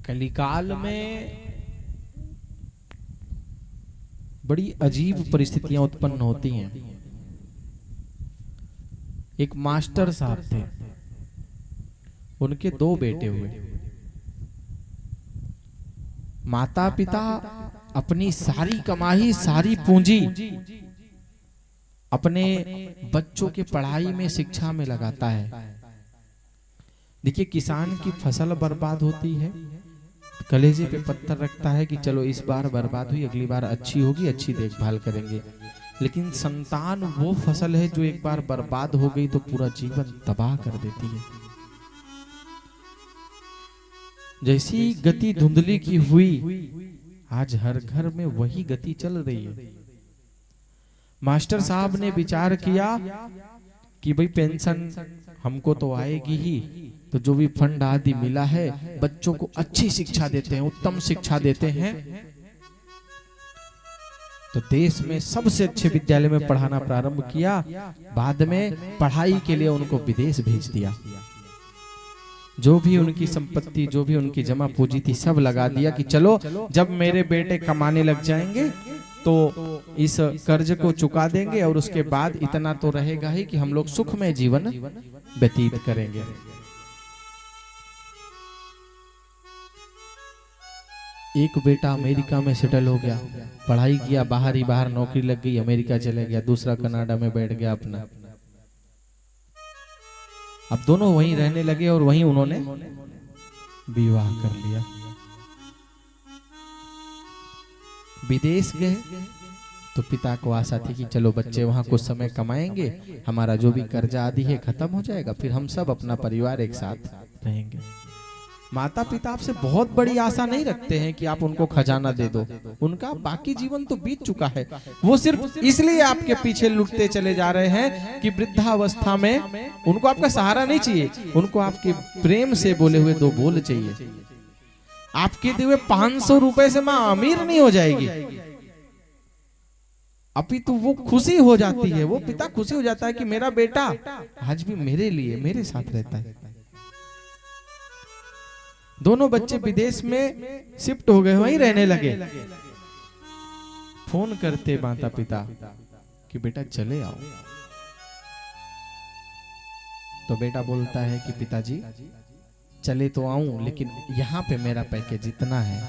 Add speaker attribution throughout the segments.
Speaker 1: कलिकाल में बड़ी अजीब परिस्थितियां उत्पन्न होती हैं। एक मास्टर साहब थे, उनके 2 बेटे हुए। माता पिता अपनी सारी कमाई, सारी पूंजी अपने बच्चों के पढ़ाई में, शिक्षा में लगाता है। देखिए, किसान की फसल बर्बाद होती है, कलेजे पे पत्थर रखता है कि चलो इस बार बर्बाद हुई, अगली बार अच्छी होगी, अच्छी देखभाल करेंगे। लेकिन संतान वो फसल है जो एक बार बर्बाद हो गई तो पूरा जीवन तबाह कर देती है। जैसी गति धुंधली की हुई, आज हर घर में वही गति चल रही है। मास्टर साहब ने विचार किया कि भाई पेंशन हमको तो आएगी ही, तो जो भी फंड आदि मिला है बच्चों को अच्छी शिक्षा देते हैं, उत्तम शिक्षा देते हैं, तो देश में सबसे अच्छे विद्यालय में पढ़ाना प्रारंभ किया। बाद में पढ़ाई के लिए उनको विदेश भेज दिया। जो भी उनकी संपत्ति, जो भी उनकी जमा पूंजी थी, सब लगा दिया कि चलो जब मेरे बेटे कमाने लग जाएंगे तो इस कर्ज को चुका देंगे और उसके बाद इतना तो रहेगा ही कि हम लोग सुखमय जीवन व्यतीत करेंगे। एक बेटा अमेरिका में सेटल हो गया, पढ़ाई किया, बाहर ही बाहर नौकरी लग गई, अमेरिका चले गया। दूसरा कनाडा में बैठ गया अपना। अब दोनों वहीं रहने लगे और वहीं उन्होंने विवाह कर लिया। विदेश गए तो पिता को आशा थी कि चलो बच्चे वहां कुछ समय कमाएंगे, हमारा जो भी कर्जा आदि है खत्म हो जाएगा, फिर हम सब अपना परिवार एक साथ रहेंगे। माता पिता आपसे बहुत बड़ी आशा नहीं रखते हैं कि आप उनको खजाना दे दो, उनका बाकी जीवन तो बीत चुका है। वो सिर्फ इसलिए आपके पीछे लुटते चले जा रहे हैं कि वृद्धावस्था में उनको आपका सहारा नहीं चाहिए, उनको आपके प्रेम से बोले हुए 2 बोल चाहिए। आपके दिए हुए 500 रुपए से मां अमीर नहीं हो जाएगी, अपितु वो खुशी हो जाती है, वो पिता खुशी हो जाता है कि मेरा बेटा आज भी मेरे लिए, मेरे साथ रहता है। दोनों बच्चे विदेश में शिफ्ट हो गए, वहीं रहने लगे। फोन करते माता पिता कि बेटा चले आओ, तो बेटा बोलता है कि पिताजी चले तो आऊं, लेकिन यहाँ पे मेरा पैकेज इतना है,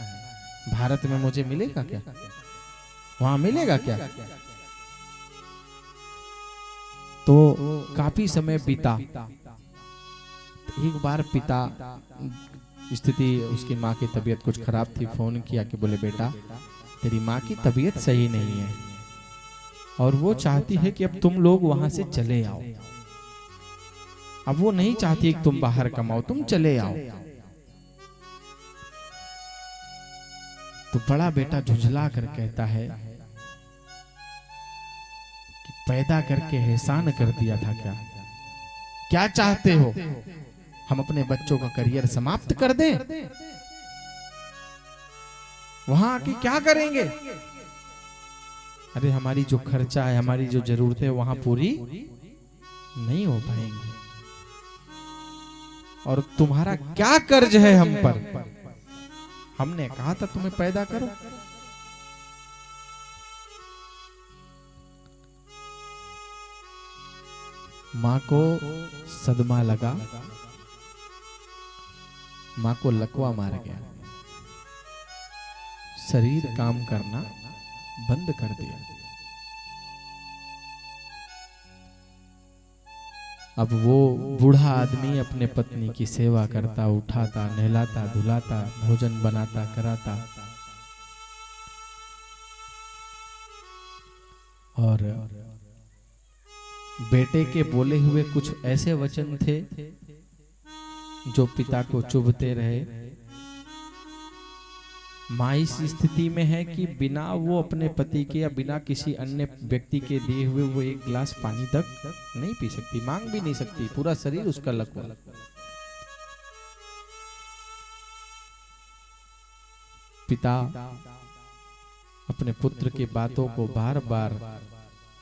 Speaker 1: भारत में मुझे मिलेगा क्या, वहां मिलेगा क्या। तो काफी समय बीता। एक बार पिता, स्थिति उसकी माँ की तबीयत कुछ खराब थी, फोन किया कि बोले बेटा तेरी माँ की तबीयत सही नहीं है और वो चाहती है कि अब तुम लोग वहां से चले आओ। अब वो नहीं चाहती कि तुम बाहर कमाओ, तुम चले आओ। तो बड़ा बेटा झुंझला कर कहता है कि पैदा करके एहसान कर दिया था क्या, क्या चाहते हो, हम अपने बच्चों का करियर समाप्त कर दें, वहां आके क्या करेंगे। अरे हमारी जो खर्चा है, हमारी जो जरूरतें वहां पूरी नहीं हो पाएंगी, और तुम्हारा क्या कर्ज है हम पर, हमने कहा था तुम्हें पैदा करो। मां को सदमा लगा, मां को लकवा मार गया, शरीर काम करना बंद कर दिया। अब वो बूढ़ा आदमी अपने पत्नी की सेवा करता, उठाता, नहलाता, धुलाता, भोजन बनाता, कराता, और बेटे के बोले हुए कुछ ऐसे वचन थे जो पिता को चुभते रहे। माँ इस स्थिति में है कि बिना वो अपने पति के या बिना किसी अन्य व्यक्ति के दिए हुए वो एक गिलास पानी तक नहीं पी सकती, मांग भी नहीं सकती, पूरा शरीर उसका लकवा। पिता अपने पुत्र की बातों को बार बार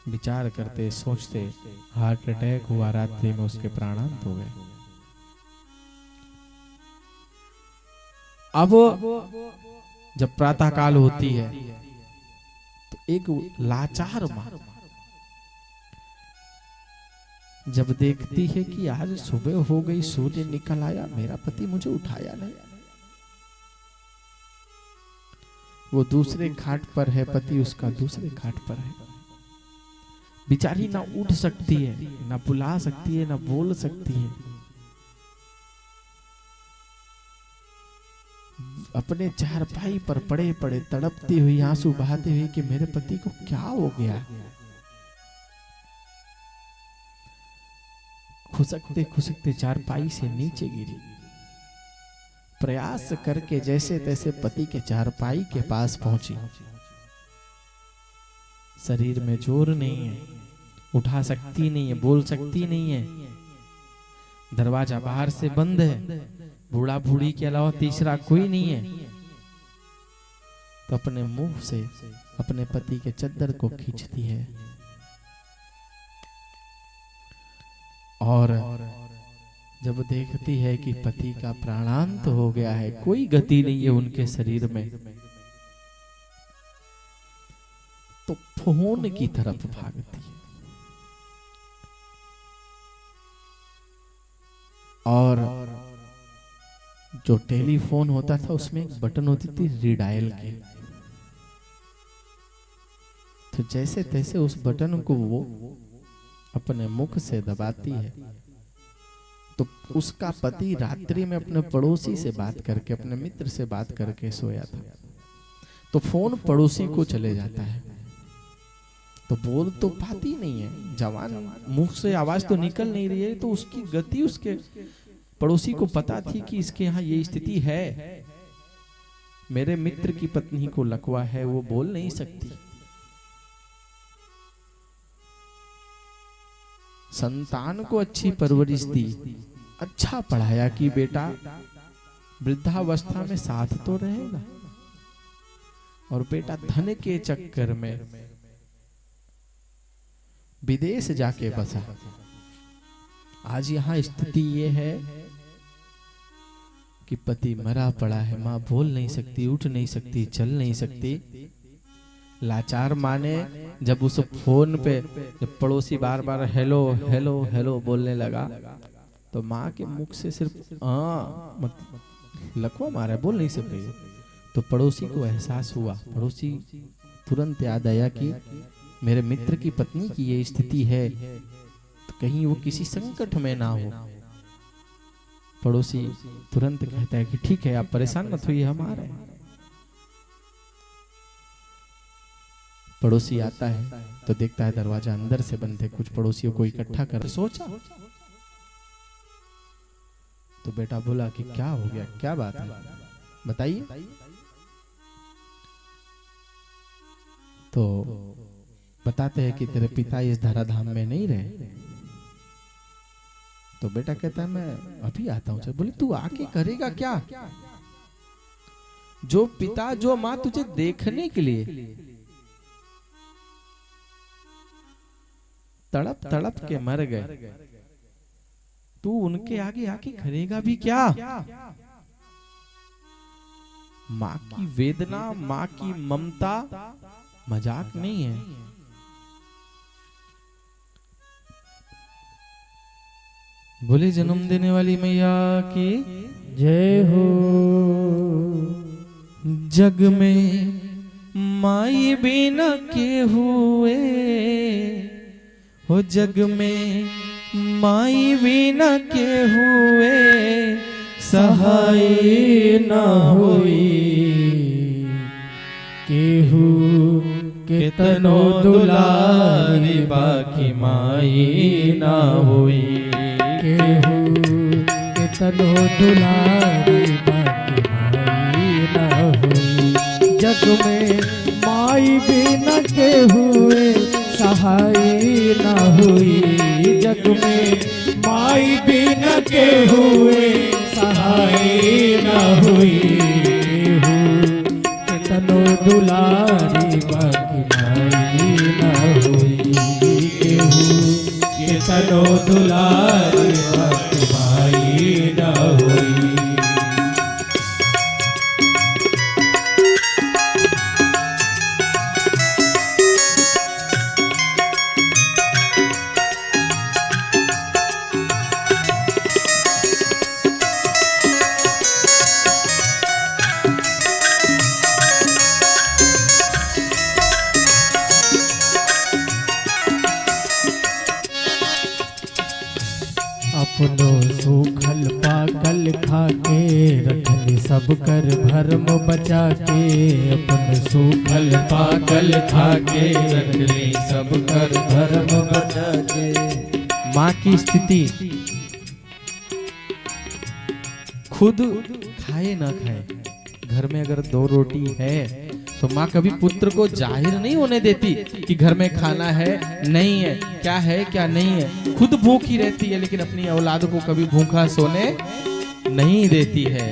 Speaker 1: विचार करते, सोचते, हार्ट अटैक हुआ, रात्रि में उसके प्राणांत हो गए। अब जब प्रातः काल होती है तो एक लाचार मां जब देखती है कि आज सुबह हो गई, सूर्य निकल आया, मेरा पति मुझे उठाया नहीं, वो दूसरे घाट पर है, पति उसका दूसरे घाट पर है, बेचारी ना उठ सकती है, ना बुला सकती है, ना बोल सकती है, अपने चारपाई पर पड़े पड़े तड़पती हुई, आंसू बहाते हुए कि मेरे पति को क्या हो गया। खुसकते खुसकते चारपाई से नीचे गिरी, प्रयास करके जैसे तैसे पति के चारपाई के पास पहुंची। शरीर में जोर नहीं है, उठा सकती नहीं है, बोल सकती नहीं है, दरवाजा बाहर से बंद है, बूढ़ा बूढ़ी के अलावा तीसरा कोई नहीं है। तो अपने मुंह से अपने पति के चद्दर को खींचती है और जब देखती है कि पति का प्राणांत हो गया है, कोई गति नहीं है उनके शरीर में, तो फोन की तरफ भागती है और जो टेलीफोन होता था उसमें एक बटन होती थी रीडायल की, तो जैसे तैसे उस बटन को वो अपने मुख से दबाती है तो उसका पति रात्रि में अपने पड़ोसी से बात करके, अपने मित्र से बात करके सोया था, तो फोन पड़ोसी को चले जाता है, तो बोल तो पाती नहीं है, जवान मुख से आवाज तो निकल नहीं रही है, तो उसकी गति उसके पड़ोसी को पता थी कि इसके यहाँ ये स्थिति है, मेरे मित्र की पत्नी को लकवा है, वो बोल नहीं सकती। संतान को अच्छी परवरिश दी, अच्छा पढ़ाया कि बेटा वृद्धावस्था में साथ तो रहेगा, और बेटा धन के चक्कर में विदेश जाके बसा। आज यहाँ स्थिति ये है कि पति मरा पड़ा है, माँ बोल नहीं सकती, उठ नहीं सकती, चल नहीं सकती। लाचार माँ ने जब उस फोन पे जब पड़ोसी बार बार हेलो हेलो हेलो बोलने लगा, तो माँ के मुख से सिर्फ लकवा मारा, बोल नहीं सक रही। तो पड़ोसी को एहसास हुआ, पड़ोसी तुरंत याद आया कि मेरे मित्र की पत्नी की ये स्थिति है, तो कहीं वो किसी संकट में ना हो। पड़ोसी तुरंत कहता है कि ठीक है, आप परेशान मत होइए, हम आ रहे हैं। पड़ोसी आता है तो देखता है दरवाजा अंदर से बंद है, कुछ पड़ोसियों को इकट्ठा कर सोचा। तो बेटा बोला कि क्या हो गया, क्या बात है, बताइए। तो बताते हैं कि तेरे पिता इस धराधाम में नहीं रहे। तो बेटा कहता है मैं अभी आता हूं। बोले तू आके करेगा क्या? जो पिता जो माँ तुझे देखने के लिए तड़प तड़प के मर गए, तू उनके आगे आके करेगा भी क्या? माँ की वेदना, माँ की ममता मजाक नहीं है। बोले जन्म देने वाली मैया की
Speaker 2: जय हो।
Speaker 1: जग में माई बिना के हुए हो, जग में माई बिना के हुए
Speaker 2: सहाय न होई, केहू के तनो दुलारी बाकी माई न होई, केहू के तनो दुलारी बाकी माई न होई। जग में माई बिना के हुए सहाय न हुई, जग में माई बिना के हुए सहाय न हुई। केहू के तनो दुलारी बाकी माई न हुई, केहू के तनो दुलारी बाकी माई न हुई। पाकल खा के रखली सब कर भरम बचा के अपन सूखल पाकल खा के रखली सब कर भरम बचा के।
Speaker 1: माँ की स्थिति खुद खाए ना खाए, घर में अगर 2 रोटी है तो माँ कभी पुत्र को जाहिर नहीं होने देती कि घर में खाना है नहीं है, क्या है क्या नहीं है। खुद भूखी रहती है लेकिन अपनी औलाद को कभी भूखा सोने नहीं देती है।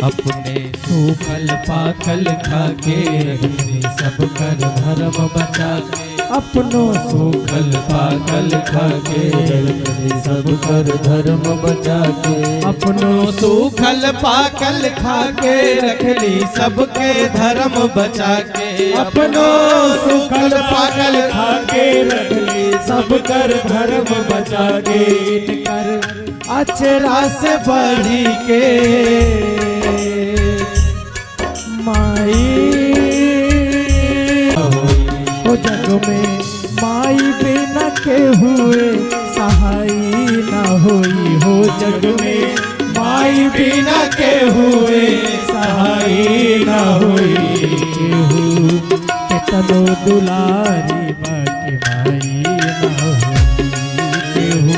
Speaker 2: अपने सूखल पाकल खा के रखली सब कर भरम बचा के। अपनो सूखल पाकल खा के रखली सब कर धर्म बचा के।
Speaker 3: अपनो सूखल पाकल खा के रखली सबके धर्म बचा के।
Speaker 2: अपनो सूखल पाकल खा के रखली सब कर धर्म बचा के। इनकर
Speaker 3: अचरा से बढ़ी के
Speaker 2: माई हो जग में माई बिना के हुए सहाय न होई। हो जग में माई बिना के हुए सहाय न होई। केहू केतनो दुलारी बाकी माई न होई। केहू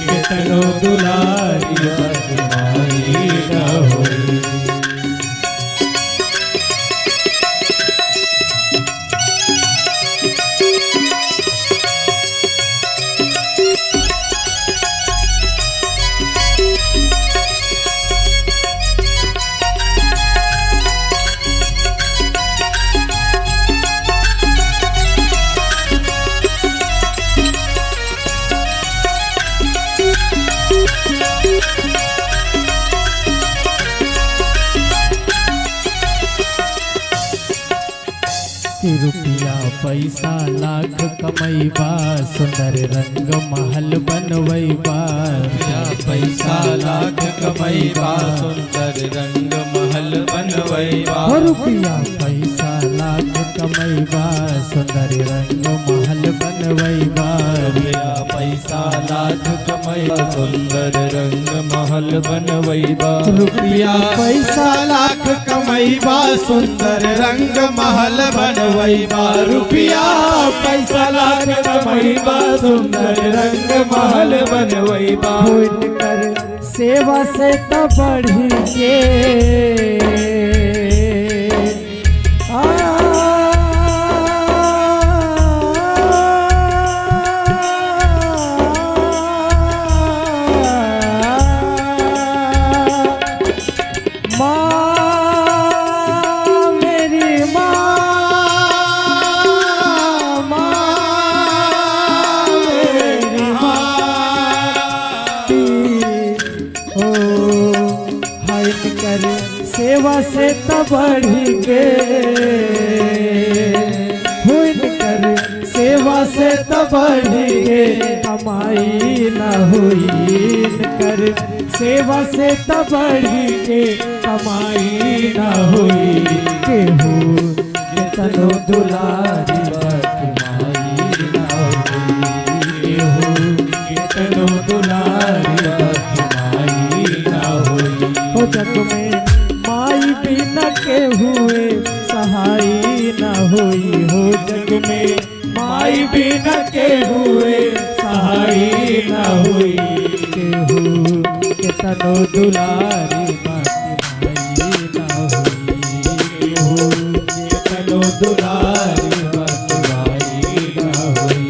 Speaker 2: केतनो दुलारी बाकी माई न होई। रुपया पैसा लाख कमैबा सुंदर रंग महल बनवैबा।
Speaker 3: पैसा लाख कमैबा सुंदर रंग महल बनवैबा।
Speaker 2: रुपया पैसा लाख कमैबा सुंदर रंग महल बनवैबा।
Speaker 3: पैसा लाख कमैबा सुंदर रंग महल बनवैबा।
Speaker 2: रुपया
Speaker 3: पैसा लाख कमैबा सुंदर रंग महल बनवैबा।
Speaker 2: रुपया पैसा लाख कमैबा सुंदर रंग महल बनवैबा। कर सेवा से तो बढ़ी के सेवा से तब बढ़ी के हुन कर सेवा से तब बढ़ी के कमाई न हुई कर सेवा से तब बढ़ी के कमाई न हुई। केहू केतनो दुलारी कमाई न हुई। केहू केतनो दुलारी कमाई न हुई। हो जग में माई बिना के हुए सहाय न होई। हो जग में माई बिना के हुए सहाय न होई। केहू केतनो दुलारी बाकी माई न होई। केहू केतनो दुलारी बाकी माई न होई।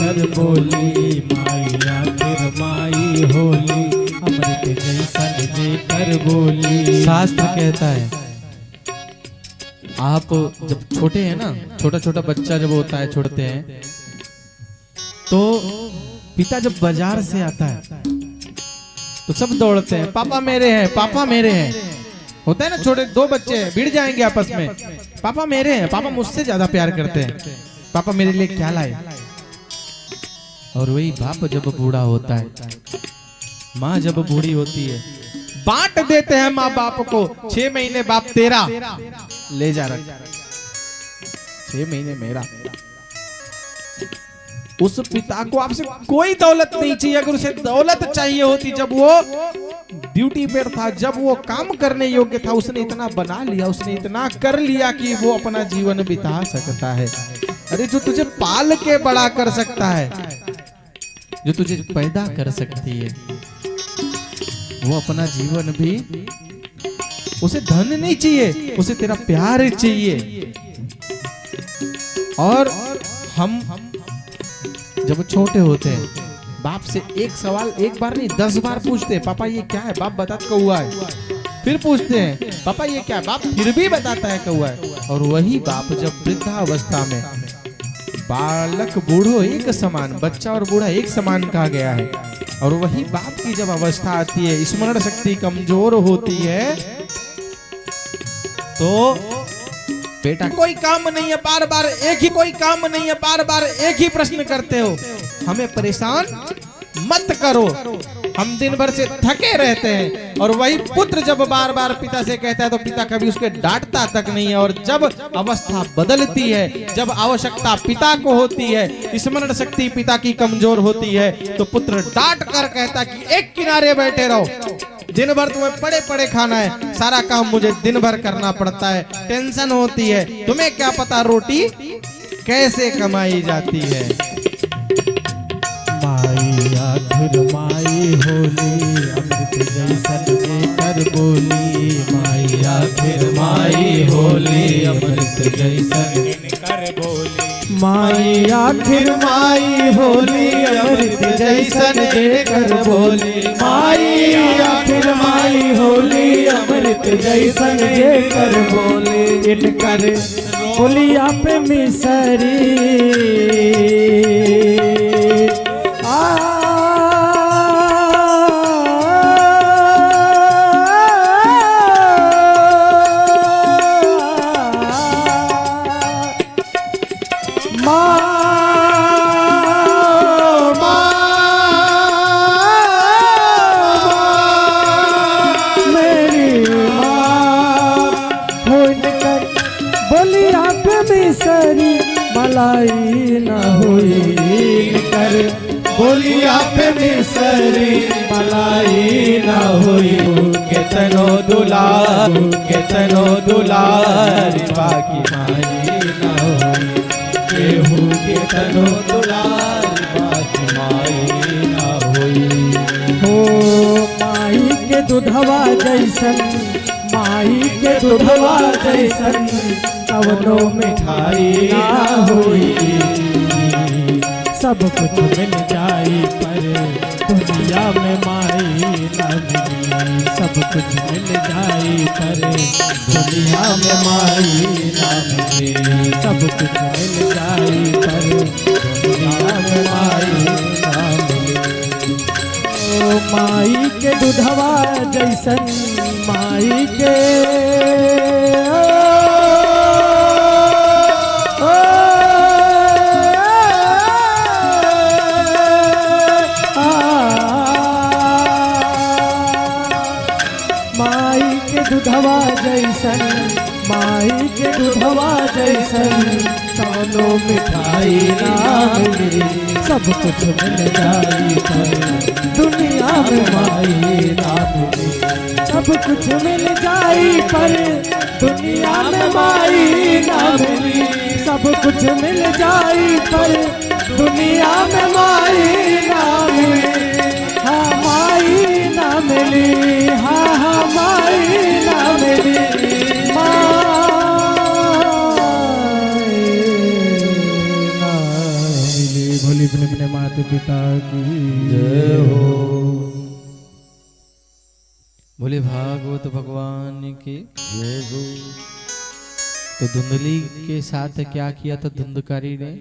Speaker 2: कर बोली, माई आखिर माई होली, अमृत जैसन देकर बोली।
Speaker 1: शास्त्र कहता है आप जब छोटे हैं ना, छोटा छोटा बच्चा जब होता है, छोड़ते हैं तो पिता जब बाजार से आता है तो सब दौड़ते हैं, पापा मेरे हैं, पापा मेरे हैं। होता है ना, छोटे दो बच्चे हैं, भिड़ जाएंगे आपस में, पापा मेरे हैं, पापा मुझसे ज्यादा प्यार करते हैं, पापा मेरे लिए क्या लाए। और वही बाप जब बूढ़ा होता है, माँ जब बूढ़ी होती है, बांट देते हैं माँ बाप को, 6 महीने बाप तेरा ले जा रहा, 6 महीने मेरा। उस पिता को आपसे कोई दौलत नहीं चाहिए। अगर उसे दौलत चाहिए होती, जब वो ड्यूटी पर था, जब वो काम करने योग्य था, उसने इतना बना लिया, उसने इतना कर लिया कि वो अपना जीवन बिता सकता है। अरे जो तुझे पाल के बड़ा कर सकता है, जो तुझे पैदा कर सकती है, वो अपना जीवन भी, उसे धन नहीं चाहिए, उसे तेरा प्यार चाहिए। और हम जब छोटे होते हैं, बाप से एक सवाल एक बार नहीं 10 बार पूछते हैं, पापा ये क्या है, बाप बताता कौआ है। फिर पूछते हैं, पापा ये क्या है, बाप फिर भी बताता है कौआ है। और वही बाप जब वृद्धावस्था में, बालक बूढ़ो एक समान, बच्चा और बूढ़ा एक समान कहा गया है, और वही बाप की जब अवस्था आती है, स्मरण शक्ति कमजोर होती है, तो बेटा कोई काम नहीं है, बार बार एक ही, कोई काम नहीं है, बार बार एक ही प्रश्न करते हो, हमें परेशान मत करो, हम दिन भर से थके रहते हैं। और वही पुत्र जब बार बार पिता से कहता है, तो पिता कभी उसके डांटता तक नहीं है। और जब अवस्था बदलती है, जब आवश्यकता पिता को होती है, स्मरण शक्ति पिता की कमजोर होती है, तो पुत्र डांट कर कहता कि एक किनारे बैठे रहो, दिन भर तुम्हें पड़े पड़े खाना है, सारा काम मुझे दिन भर करना पड़ता है, टेंशन होती है, तुम्हें क्या पता रोटी कैसे कमाई जाती है।
Speaker 2: माई आखिर माई होली, अमृत जैसन देकर बोली, माई आखिर माई होली, अमृत जैसन देकर बोली। माई आखिर माई होली, अमृत जैसन देकर बोली, माई आखिर माई होली, अमृत जैसन देकर बोली। इनकर बोलिया पे मिसरी मलाई न हुई कर, बोलिया पे मिसरी मलाई न हुई। केतनो दुलार, केतनो दुलार, बाकी माई न हुई। केहू केतनो दुलार, बाकी माई न हुई। हो माई के दूधवा जैसन, माई के दूधवा जैसन, कवनो मिठाई ना हुई। सब कुछ मिल जाई पर दुनिया में माई ना मिली। सब कुछ मिल जाई पर दुनिया में माई ना मिली। सब कुछ मिल जाई पर दुनिया में माई ना मिली। ओ माई के दूधवा जैसन, माई के दूधवा जैसन, माई के दूधवा जैसन, कौनो मिठाई ना मिली। सब कुछ मिल जाई पर दुनिया में माई ना मिली। सब कुछ मिल जाई पर दुनिया में माई ना मिली। सब कुछ मिल जाई पर दुनिया में माई ना मिली। हाँ माई ना मिली, हाँ हाँ माई ना मिली। माई ना मिली। भोली
Speaker 1: बोले भागवत भगवान की
Speaker 2: जय हो।
Speaker 1: तो धुंधली के साथ क्या किया था धुंधकारी ने?